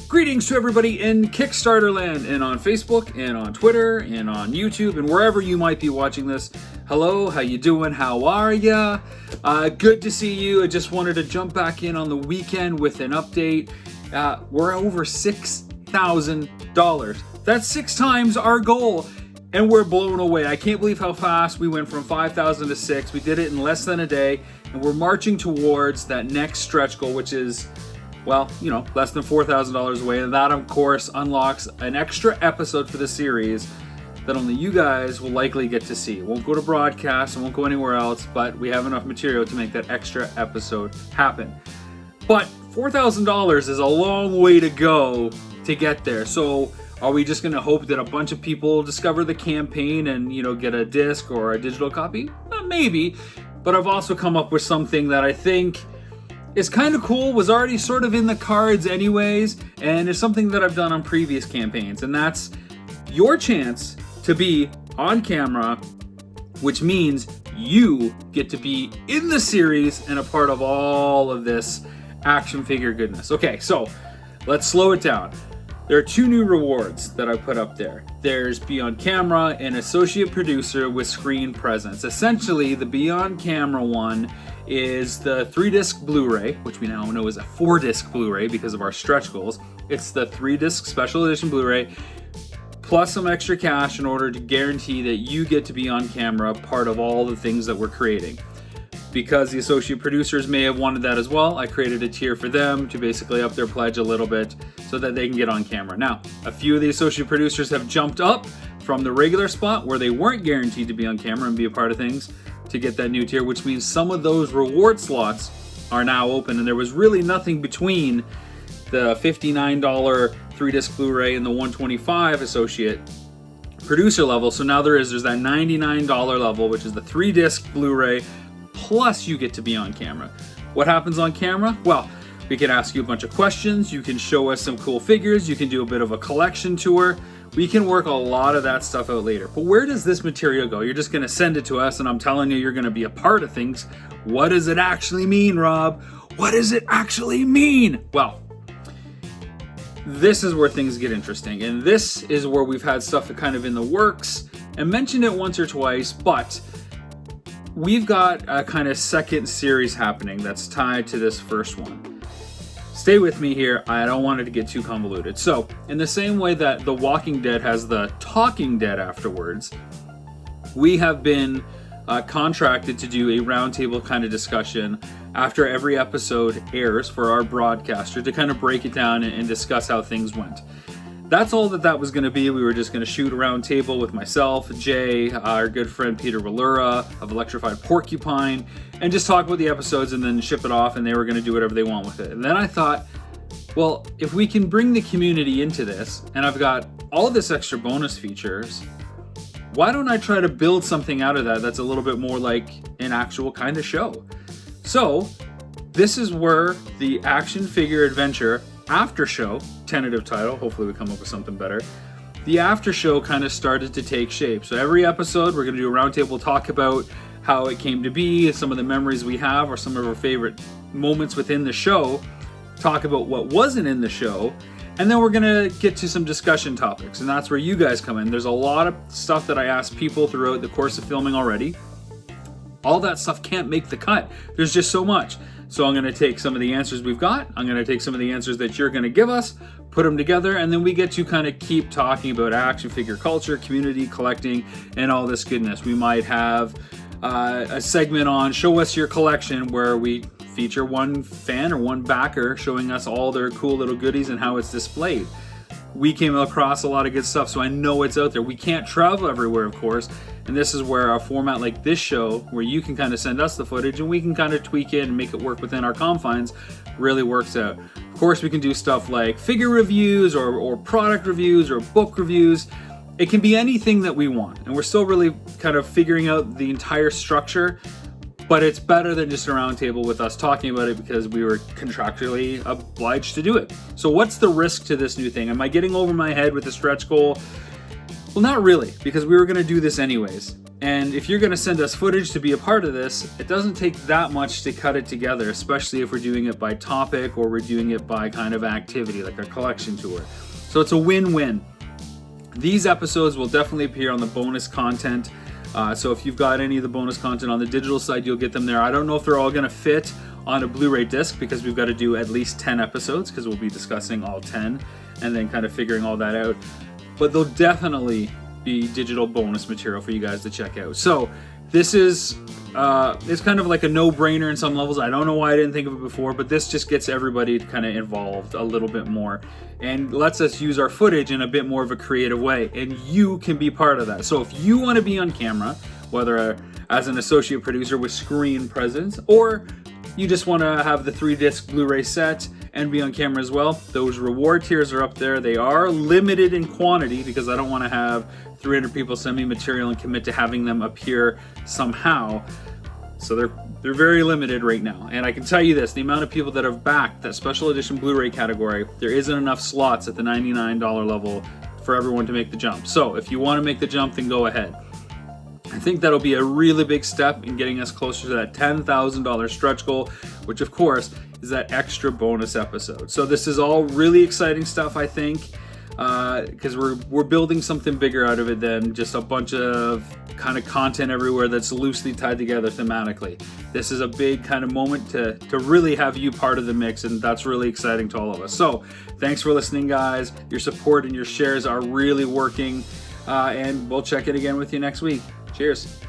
Greetings to everybody in Kickstarter land and on Facebook and on Twitter and on YouTube and wherever you might be watching this. Hello, how you doing? How are ya? Good to see you. I just wanted to jump back in on the weekend with an update. We're over $6,000. That's 6 times our goal. And we're blown away. I can't believe how fast we went from 5,000 to 6. We did it in less than a day. And we're marching towards that next stretch goal, which is, well, you know, less than $4,000 away. And that, of course, unlocks an extra episode for the series that only you guys will likely get to see. It won't go to broadcast, it won't go anywhere else, but we have enough material to make that extra episode happen. But $4,000 is a long way to go to get there. So are we just going to hope that a bunch of people discover the campaign and, you know, get a disc or a digital copy? Maybe. But I've also come up with something that I think is kind of cool, was already sort of in the cards anyways, and is something that I've done on previous campaigns, and that's your chance to be on camera, which means you get to be in the series and a part of all of this action figure goodness. Okay, so let's slow it down. There are 2 new rewards that I put up there. There's Be On Camera and Associate Producer with Screen Presence. Essentially, the Be On Camera one is the 3-disc Blu-ray, which we now know is a 4-disc Blu-ray because of our stretch goals. It's the 3-disc Special Edition Blu-ray, plus some extra cash in order to guarantee that you get to be on camera, part of all the things that we're creating. Because the associate producers may have wanted that as well, I created a tier for them to basically up their pledge a little bit so that they can get on camera. Now, a few of the associate producers have jumped up from the regular spot where they weren't guaranteed to be on camera and be a part of things to get that new tier, which means some of those reward slots are now open, and there was really nothing between the $59 3-disc Blu-ray and the $125 associate producer level. So now there's that $99 level, which is the 3-disc Blu-ray, plus you get to be on camera. What happens on camera? Well, we can ask you a bunch of questions, you can show us some cool figures, you can do a bit of a collection tour. We can work a lot of that stuff out later. But where does this material go? You're just going to send it to us and I'm telling you, you're going to be a part of things. What does it actually mean, Rob? What does it actually mean? Well, this is where things get interesting. And this is where we've had stuff kind of in the works and mentioned it once or twice, but we've got a kind of second series happening that's tied to this first one. Stay with me here, I don't want it to get too convoluted. So, in the same way that The Walking Dead has the Talking Dead afterwards, we have been contracted to do a roundtable kind of discussion after every episode airs for our broadcaster to kind of break it down and discuss how things went. That's all that was going to be. We were just going to shoot a round table with myself, Jay, our good friend Peter Wallura of Electrified Porcupine, and just talk about the episodes and then ship it off, and they were going to do whatever they want with it. And then I thought, well, if we can bring the community into this, and I've got all this extra bonus features, why don't I try to build something out of that that's a little bit more like an actual kind of show? So, this is where the Action Figure Adventure After Show, tentative title, hopefully we come up with something better, the after show kind of started to take shape. So every episode we're going to do a roundtable talk about how it came to be, some of the memories we have, or some of our favorite moments within the show, talk about what wasn't in the show, and then we're going to get to some discussion topics, and that's where you guys come in. There's a lot of stuff that I asked people throughout the course of filming already. All that stuff can't make the cut. There's just so much. So I'm going to take some of the answers we've got, I'm going to take some of the answers that you're going to give us, put them together, and then we get to kind of keep talking about action figure culture, community, collecting, and all this goodness. We might have a segment on Show Us Your Collection where we feature one fan or one backer showing us all their cool little goodies and how it's displayed. We came across a lot of good stuff, so I know it's out there. We can't travel everywhere, of course, and this is where a format like this show, where you can kind of send us the footage and we can kind of tweak it and make it work within our confines, really works out. Of course, we can do stuff like figure reviews or product reviews or book reviews. It can be anything that we want, and we're still really kind of figuring out the entire structure, but it's better than just a round table with us talking about it because we were contractually obliged to do it. So what's the risk to this new thing? Am I getting over my head with the stretch goal? Well, not really, because we were going to do this anyways. And if you're going to send us footage to be a part of this, it doesn't take that much to cut it together, especially if we're doing it by topic or we're doing it by kind of activity, like a collection tour. So it's a win-win. These episodes will definitely appear on the bonus content. So if you've got any of the bonus content on the digital side, you'll get them there. I don't know if they're all going to fit on a Blu-ray disc because we've got to do at least 10 episodes because we'll be discussing all 10 and then kind of figuring all that out. But they'll definitely be digital bonus material for you guys to check out. So this is it's kind of like a no-brainer in some levels. I don't know why I didn't think of it before, but this just gets everybody kind of involved a little bit more and lets us use our footage in a bit more of a creative way, and you can be part of that. So if you want to be on camera, whether as an associate producer with screen presence, or you just want to have the 3-disc Blu-ray set and be on camera as well, those reward tiers are up there. They are limited in quantity because I don't want to have 300 people send me material and commit to having them appear somehow. So they're very limited right now. And I can tell you this, the amount of people that have backed that special edition Blu-ray category, there isn't enough slots at the $99 level for everyone to make the jump. So if you want to make the jump, then go ahead. I think that'll be a really big step in getting us closer to that $10,000 stretch goal, which of course is that extra bonus episode. So this is all really exciting stuff, I think, because we're building something bigger out of it than just a bunch of kind of content everywhere that's loosely tied together thematically. This is a big kind of moment to really have you part of the mix, and that's really exciting to all of us. So thanks for listening, guys. Your support and your shares are really working, and we'll check it again with you next week. Cheers.